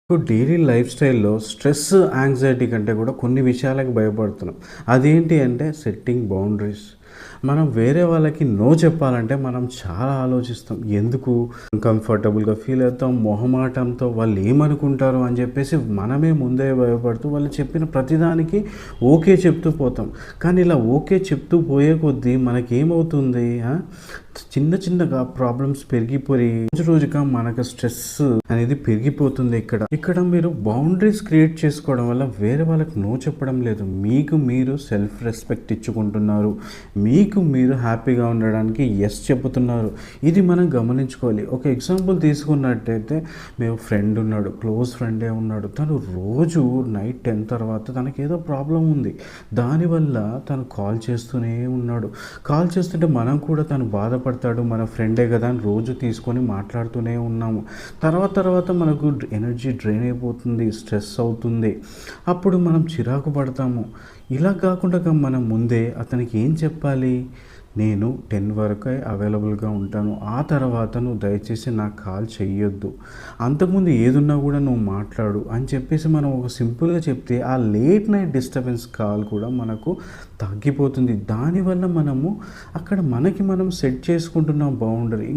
ఇప్పుడు daily life స్టైల్‌లో stress, anxiety కంటే కూడా కొన్ని విషయాలకు భయపడుతున్నాం. అదేంటి అంటే సెట్టింగ్ బౌండరీస్. మనం వేరే వాళ్ళకి నో చెప్పాలంటే మనం చాలా ఆలోచిస్తాం. ఎందుకు కంఫర్టబుల్‌గా ఫీల్ అవుతాం, మొహమాటంతో వాళ్ళు ఏమనుకుంటారో అని చెప్పేసి మనమే ముందే భయపడుతూ వాళ్ళు చెప్పిన ప్రతిదానికి ఓకే చెప్తూ పోతాం. కానీ ఇలా ఓకే చెప్తూ పోయే కొద్దీ మనకేమవుతుంది చిన్న చిన్నగా ప్రాబ్లమ్స్ పెరిగిపోయి రోజు రోజుగా మనకు స్ట్రెస్ అనేది పెరిగిపోతుంది. ఇక్కడ మీరు బౌండరీస్ క్రియేట్ చేసుకోవడం వల్ల వేరే వాళ్ళకి నో చెప్పడం లేదు, మీకు మీరు సెల్ఫ్ రెస్పెక్ట్ ఇచ్చుకుంటున్నారు, మీకు మీరు హ్యాపీగా ఉండడానికి ఎస్ చెబుతున్నారు. ఇది మనం గమనించుకోవాలి. ఒక ఎగ్జాంపుల్ తీసుకున్నట్టయితే మేము ఫ్రెండ్ ఉన్నాడు, క్లోజ్ ఫ్రెండే ఉన్నాడు. తను రోజు నైట్ 10 తర్వాత తనకి ఏదో ప్రాబ్లం ఉంది. దానివల్ల తను కాల్ చేస్తూనే ఉన్నాడు. కాల్ చేస్తుంటే మనం కూడా తను బాధపడతాడు, మన ఫ్రెండే కదా అని రోజు తీసుకొని మాట్లాడుతూనే ఉన్నాము. తర్వాత మనకు ఎనర్జీ డ్రైన్ అయిపోతుంది, స్ట్రెస్ అవుతుంది. అప్పుడు మనం చిరాకు పడతాము. ఇలా కాకుండా మనం ముందే అతనికి ఏం చెప్పాలి, నేను 10 వరకే అవైలబుల్గా ఉంటాను, ఆ తర్వాత నువ్వు దయచేసి నాకు కాల్ చెయ్యొద్దు, అంతకుముందు ఏదున్నా కూడా నువ్వు మాట్లాడు అని చెప్పేసి మనం ఒక సింపుల్గా చెప్తే ఆ లేట్ నైట్ డిస్టర్బెన్స్ కాల్ కూడా మనకు తగ్గిపోతుంది. దానివల్ల మనము అక్కడ మనకి మనం సెట్ చేసుకుంటున్న బౌండరీ